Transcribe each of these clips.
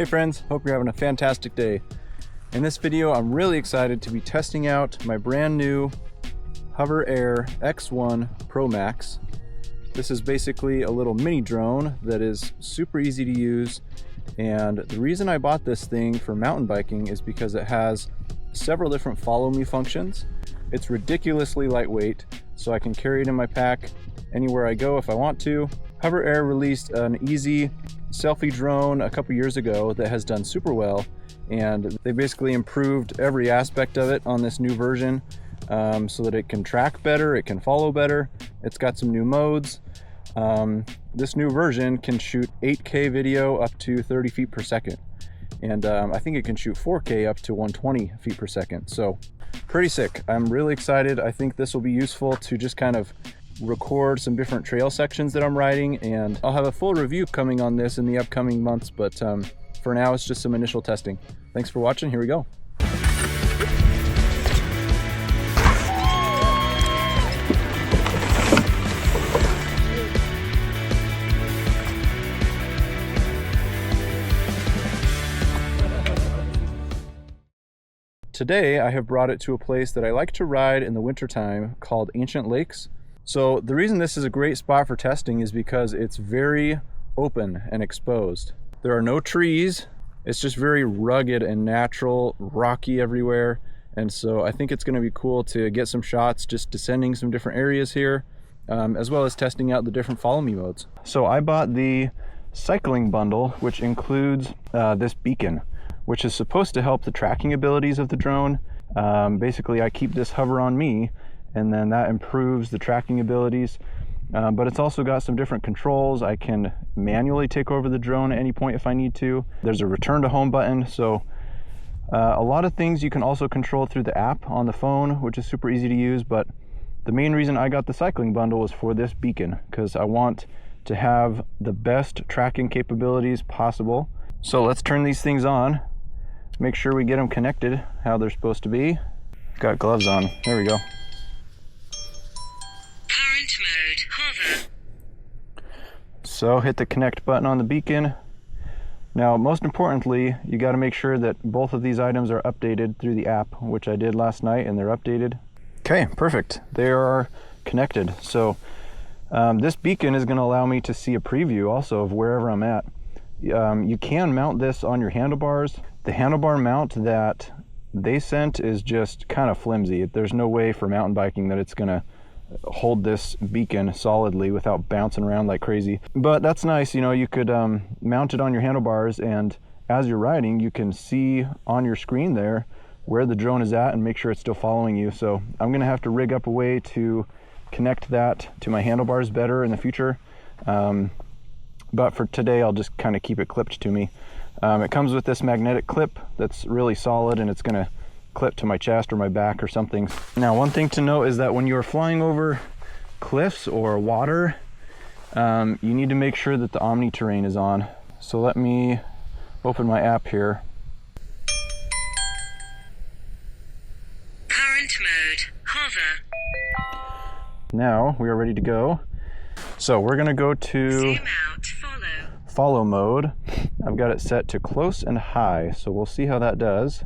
Hey friends, hope you're having a fantastic day. In this video, I'm really excited to be testing out my brand new HOVERAir X1 Pro Max. This is basically a little mini drone that is super easy to use, and the reason I bought this thing for mountain biking is because it has several different follow me functions. It's ridiculously lightweight, so I can carry it in my pack anywhere I go if I want to. HOVERAir released an easy selfie drone a couple years ago that has done super well, and they basically improved every aspect of it on this new version so that it can track better, it can follow better. It's got some new modes. This new version can shoot 8K video up to 30 feet per second, and I think it can shoot 4K up to 120 feet per second. So pretty sick. I'm really excited. I think this will be useful to just kind of record some different trail sections that I'm riding, and I'll have a full review coming on this in the upcoming months, but for now it's just some initial testing. Thanks for watching. Here we go. Today I have brought it to a place that I like to ride in the wintertime called Ancient Lakes. So the reason this is a great spot for testing is because it's very open and exposed. There are no trees. It's just very rugged and natural, rocky everywhere. And so I think it's going to be cool to get some shots just descending some different areas here, as well as testing out the different follow me modes. So I bought the cycling bundle, which includes this beacon, which is supposed to help the tracking abilities of the drone. Basically, I keep this hover on me, and then that improves the tracking abilities. But it's also got some different controls. I can manually take over the drone at any point if I need to. There's a return to home button. So a lot of things you can also control through the app on the phone, which is super easy to use. But the main reason I got the cycling bundle was for this beacon, because I want to have the best tracking capabilities possible. So let's turn these things on. Make sure we get them connected how they're supposed to be. Got gloves on. There we go. Current mode, hover. So hit the connect button on the beacon. Now, most importantly, you got to make sure that both of these items are updated through the app, which I did last night, and they're updated. Okay, perfect. They are connected. So this beacon is going to allow me to see a preview also of wherever I'm at. You can mount this on your handlebars. The handlebar mount that they sent is just kind of flimsy. There's no way for mountain biking that it's gonna hold this beacon solidly without bouncing around like crazy. But that's nice, you know, you could mount it on your handlebars, and as you're riding, you can see on your screen there where the drone is at and make sure it's still following you. So I'm gonna have to rig up a way to connect that to my handlebars better in the future. But for today, I'll just kind of keep it clipped to me. It comes with this magnetic clip that's really solid, and it's going to clip to my chest or my back or something. Now, one thing to note is that when you're flying over cliffs or water, you need to make sure that the Omni terrain is on. So let me open my app here. Current mode, hover. Now we are ready to go. So we're going to go to Zoom out, follow mode. I've got it set to close and high, so we'll see how that does.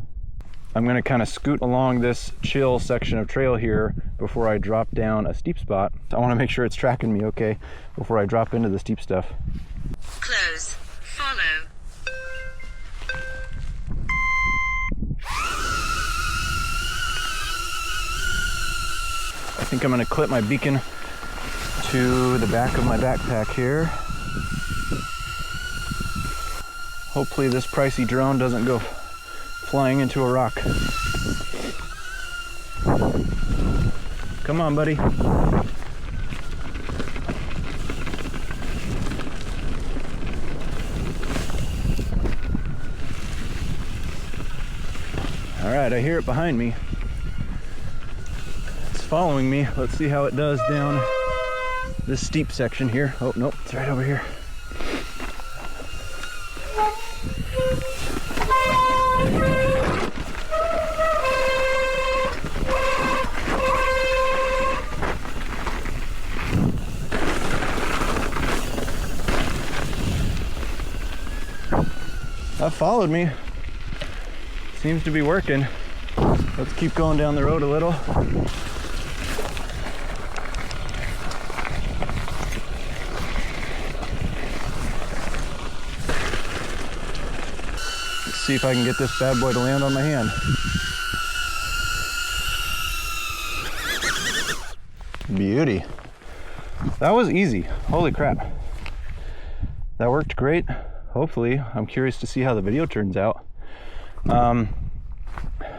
I'm going to kind of scoot along this chill section of trail here before I drop down a steep spot. I want to make sure it's tracking me okay before I drop into the steep stuff. close, follow. I think I'm going to clip my beacon to the back of my backpack here. Hopefully this pricey drone doesn't go flying into a rock. Come on, buddy. All right, I hear it behind me. It's following me. Let's see how it does down this steep section here. Oh, nope, it's right over here. that followed me. Seems to be working. Let's keep going down the road a little. Let's see if I can get this bad boy to land on my hand. Beauty. That was easy. Holy crap. That worked great. Hopefully. I'm curious to see how the video turns out.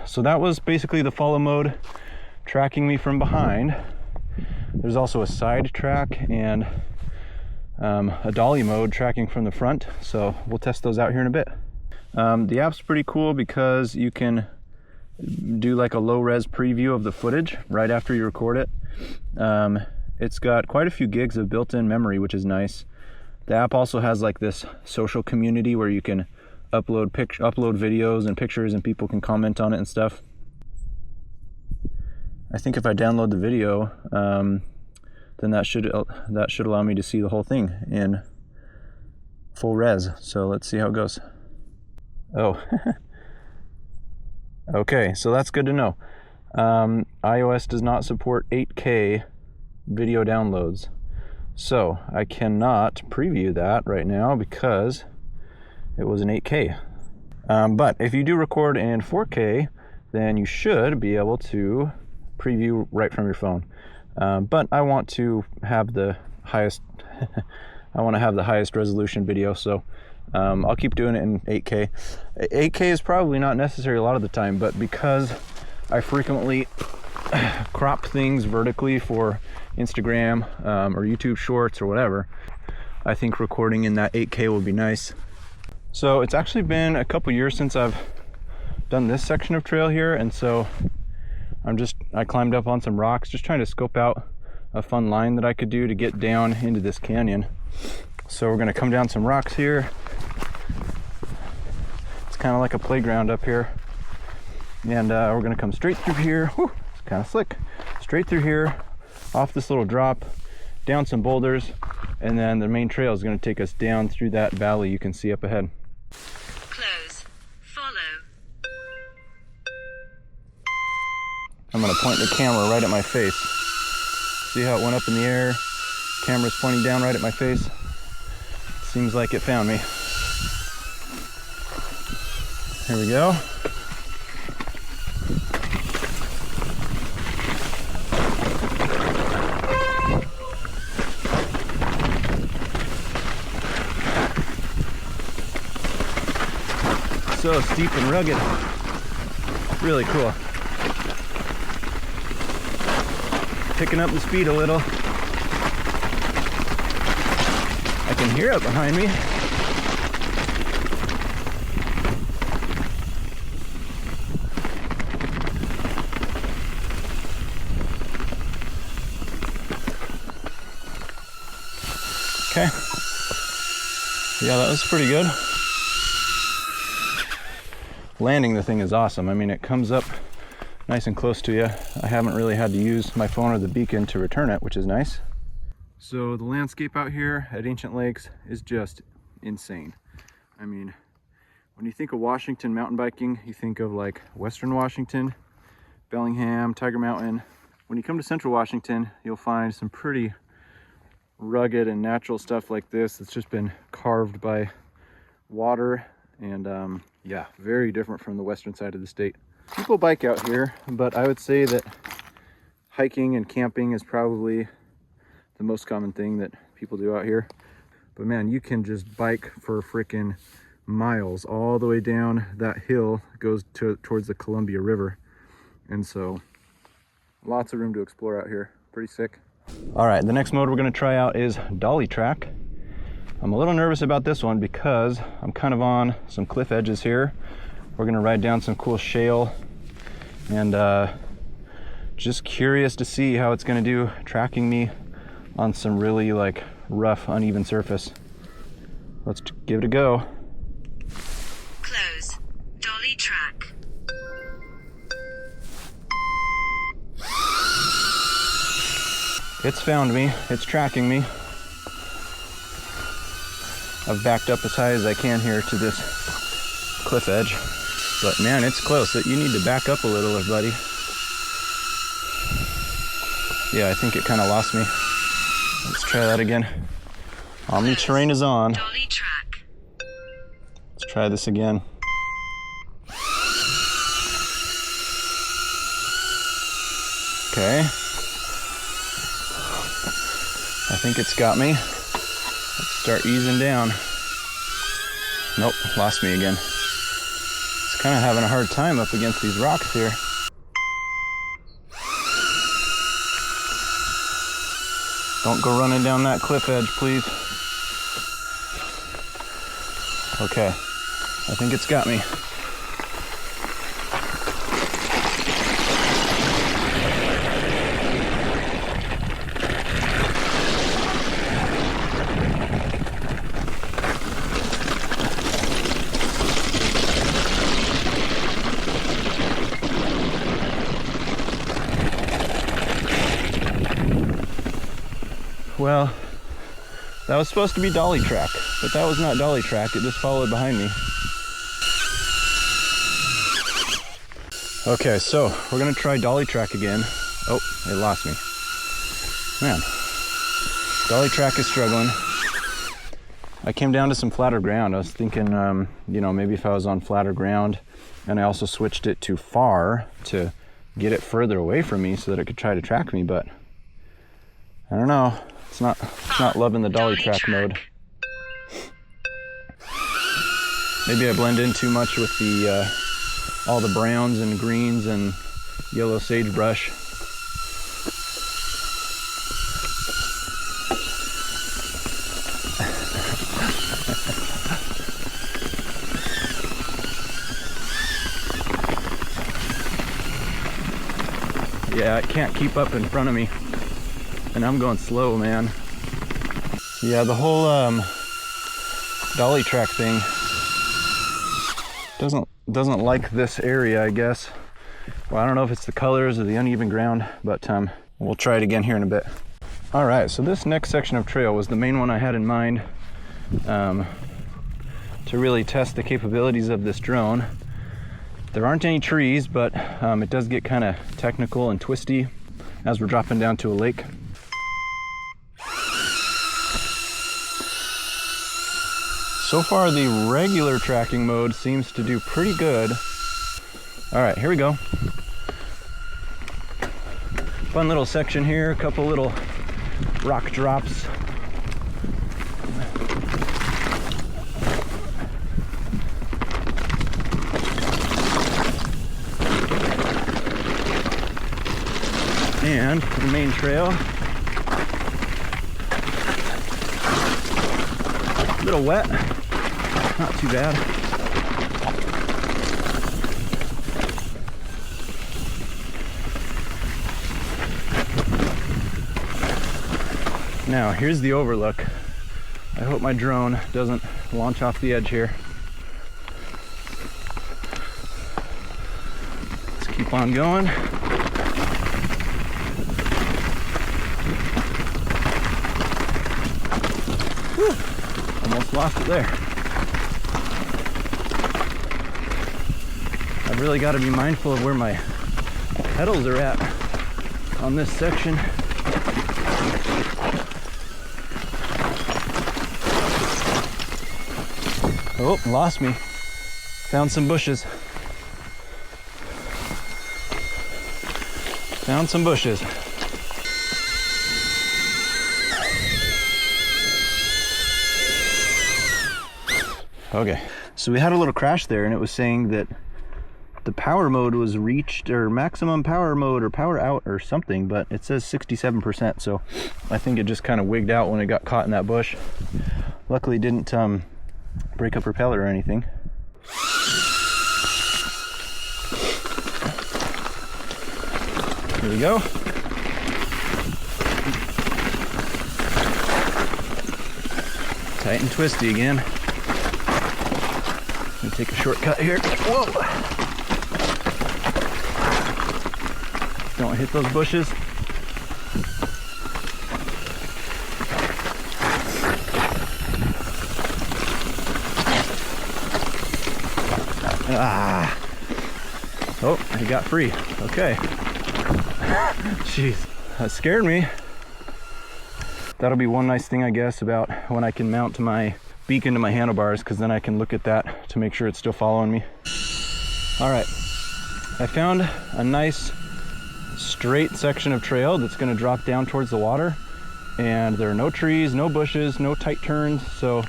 So that was basically the follow mode, tracking me from behind. There's also a side track and a dolly mode tracking from the front. So we'll test those out here in a bit. The app's pretty cool because you can do like a low res preview of the footage right after you record it. It's got quite a few gigs of built-in memory, which is nice. The app also has like this social community where you can upload videos and pictures and people can comment on it and stuff. I think if I download the video, then that should allow me to see the whole thing in full res. So let's see how it goes. Oh, okay, so that's good to know. iOS does not support 8K video downloads, so I cannot preview that right now because it was an 8K. But if you do record in 4K, then you should be able to preview right from your phone. But I want to have the highest I want to have the highest resolution video, so I'll keep doing it in 8K. 8K is probably not necessary a lot of the time, but because I frequently crop things vertically for Instagram or YouTube Shorts or whatever, I think recording in that 8K will be nice. So it's actually been a couple years since I've done this section of trail here, and so I climbed up on some rocks just trying to scope out a fun line that I could do to get down into this canyon. So we're going to come down some rocks here. It's kind of like a playground up here, and we're going to come straight through here. Whew, it's kind of slick. Straight through here, off this little drop, down some boulders, and then the main trail is going to take us down through that valley you can see up ahead. Close. Follow. I'm going to point the camera right at my face. See how it went up in the air? Camera's pointing down right at my face. Seems like it found me. Here we go. So steep and rugged. Really cool. Picking up the speed a little. I can hear it behind me. Okay. Yeah, that was pretty good. Landing the thing is awesome. I mean, it comes up nice and close to you. I haven't really had to use my phone or the beacon to return it, which is nice. So the landscape out here at Ancient Lakes is just insane. I mean, when you think of Washington mountain biking, you think of like Western Washington, Bellingham, Tiger Mountain. When you come to Central Washington, you'll find some pretty rugged and natural stuff like this that's just been carved by water, and yeah, very different from the western side of the state. People bike out here, but I would say that hiking and camping is probably the most common thing that people do out here. But man, you can just bike for freaking miles all the way down that hill. It goes towards the Columbia River, and so lots of room to explore out here. Pretty sick. All right, the next mode we're going to try out is dolly track. I'm a little nervous about this one because I'm kind of on some cliff edges here. We're going to ride down some cool shale, and just curious to see how it's going to do tracking me on some really like rough, uneven surface. Let's give it a go. Close. Dolly track. It's found me. It's tracking me. I've backed up as high as I can here to this cliff edge. But man, it's close. You need to back up a little, buddy. Yeah, I think it kind of lost me. Let's try that again. Omni terrain is on. Dolly track. Let's try this again. Okay. I think it's got me. Let's start easing down. Nope, lost me again. It's kind of having a hard time up against these rocks here. Don't go running down that cliff edge, please. Okay, I think it's got me. Well, that was supposed to be dolly track, but that was not dolly track. It just followed behind me. Okay, so we're gonna try dolly track again. Oh, it lost me. Man, dolly track is struggling. I came down to some flatter ground. I was thinking, you know, maybe if I was on flatter ground, and I also switched it to far to get it further away from me so that it could try to track me, but I don't know. It's not loving the dolly track mode. Maybe I blend in too much with the all the browns and greens and yellow sagebrush. Yeah, it can't keep up in front of me. And I'm going slow, man. Yeah, the whole dolly track thing doesn't like this area, I guess. Well, I don't know if it's the colors or the uneven ground, but we'll try it again here in a bit. All right, so this next section of trail was the main one I had in mind to really test the capabilities of this drone. There aren't any trees, but it does get kind of technical and twisty as we're dropping down to a lake. So far, the regular tracking mode seems to do pretty good. All right, here we go. Fun little section here, a couple little rock drops. And the main trail. A little wet. Not too bad. Now, here's the overlook. I hope my drone doesn't launch off the edge here. Let's keep on going. Whew, almost lost it there. I've really got to be mindful of where my pedals are at on this section. Oh, lost me. Found some bushes. Found some bushes. Okay, so we had a little crash there, and it was saying that the power mode was reached, or maximum power mode, or power out, or something, but it says 67%, so I think it just kind of wigged out when it got caught in that bush. Luckily it didn't break a propeller or anything. Here we go. Tight and twisty again. Gonna take a shortcut here. Whoa! Don't hit those bushes. he got free. Okay. Jeez, that scared me. That'll be one nice thing, I guess, about when I can mount my beacon to my handlebars, because then I can look at that to make sure it's still following me. All right, I found a nice straight section of trail that's going to drop down towards the water, and there are no trees, no bushes, no tight turns, so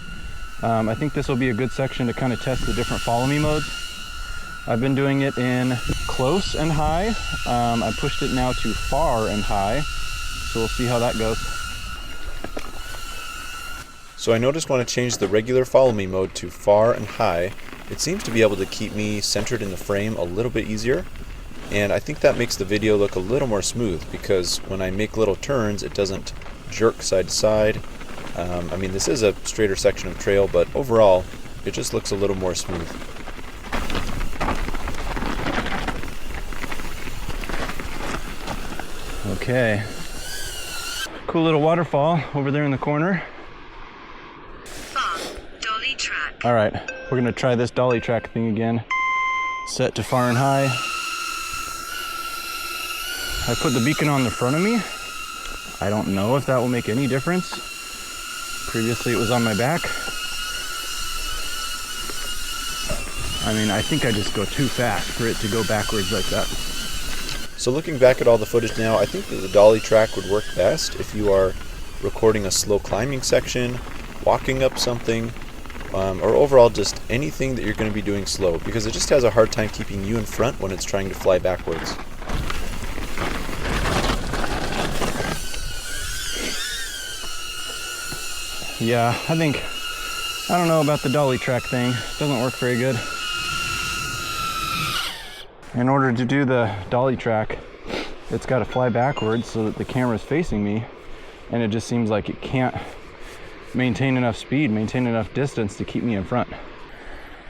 I think this will be a good section to kind of test the different follow me modes. I've been doing it in close and high. I pushed it now to far and high, so we'll see how that goes. So I noticed when I changed the regular follow me mode to far and high, it seems to be able to keep me centered in the frame a little bit easier. And I think that makes the video look a little more smooth, because when I make little turns, it doesn't jerk side to side. I mean, this is a straighter section of trail, but overall, it just looks a little more smooth. Okay. Cool little waterfall over there in the corner. Far, dolly track. All right, we're gonna try this dolly track thing again. Set to far and high. I put the beacon on the front of me. I don't know if that will make any difference. Previously it was on my back. I mean, I think I just go too fast for it to go backwards like that. So looking back at all the footage now, I think that the dolly track would work best if you are recording a slow climbing section, walking up something, or overall just anything that you're going to be doing slow, because it just has a hard time keeping you in front when it's trying to fly backwards. Yeah, I don't know about the dolly track thing. It doesn't work very good. In order to do the dolly track, it's got to fly backwards so that the camera's facing me, and it just seems like it can't maintain enough speed, maintain enough distance to keep me in front.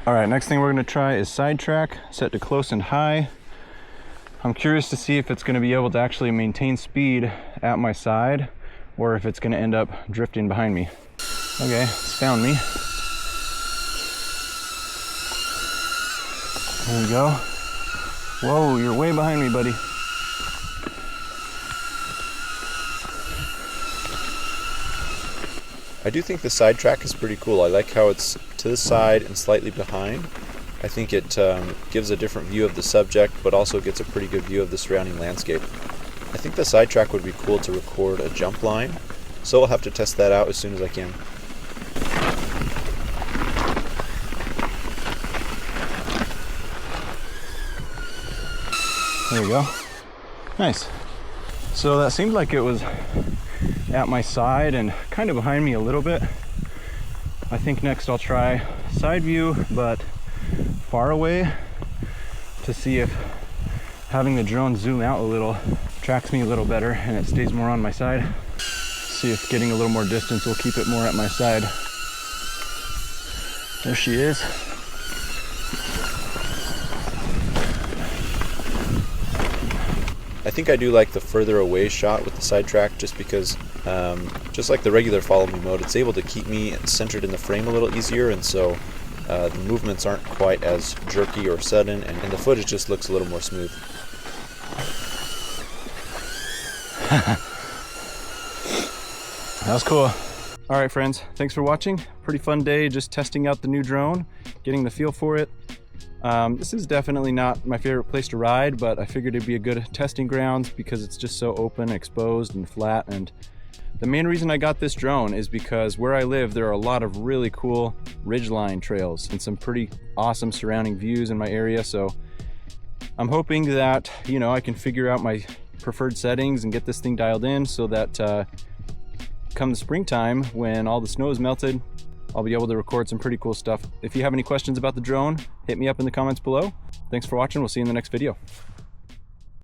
All right, next thing we're going to try is side track, set to close and high. I'm curious to see if it's going to be able to actually maintain speed at my side, or if it's going to end up drifting behind me. Okay, it's found me. There we go. Whoa, you're way behind me, buddy. I do think the side track is pretty cool. I like how it's to the side and slightly behind. I think it gives a different view of the subject, but also gets a pretty good view of the surrounding landscape. I think the side track would be cool to record a jump line, so I'll have to test that out as soon as I can. There we go. Nice. So that seemed like it was at my side and kind of behind me a little bit. I think next I'll try side view, but far away, to see if having the drone zoom out a little tracks me a little better and it stays more on my side. See if getting a little more distance will keep it more at my side. There she is. I think I do like the further away shot with the side track, just because, just like the regular follow me mode, it's able to keep me centered in the frame a little easier, and so the movements aren't quite as jerky or sudden, and the footage just looks a little more smooth. That was cool. All right, friends, thanks for watching. Pretty fun day just testing out the new drone, getting the feel for it. This is definitely not my favorite place to ride, but I figured it'd be a good testing ground because it's just so open, exposed, and flat. And the main reason I got this drone is because where I live, there are a lot of really cool ridgeline trails and some pretty awesome surrounding views in my area. So I'm hoping that, you know, I can figure out my preferred settings and get this thing dialed in so that come the springtime, when all the snow is melted, I'll be able to record some pretty cool stuff. If you have any questions about the drone, hit me up in the comments below. Thanks for watching. We'll see you in the next video.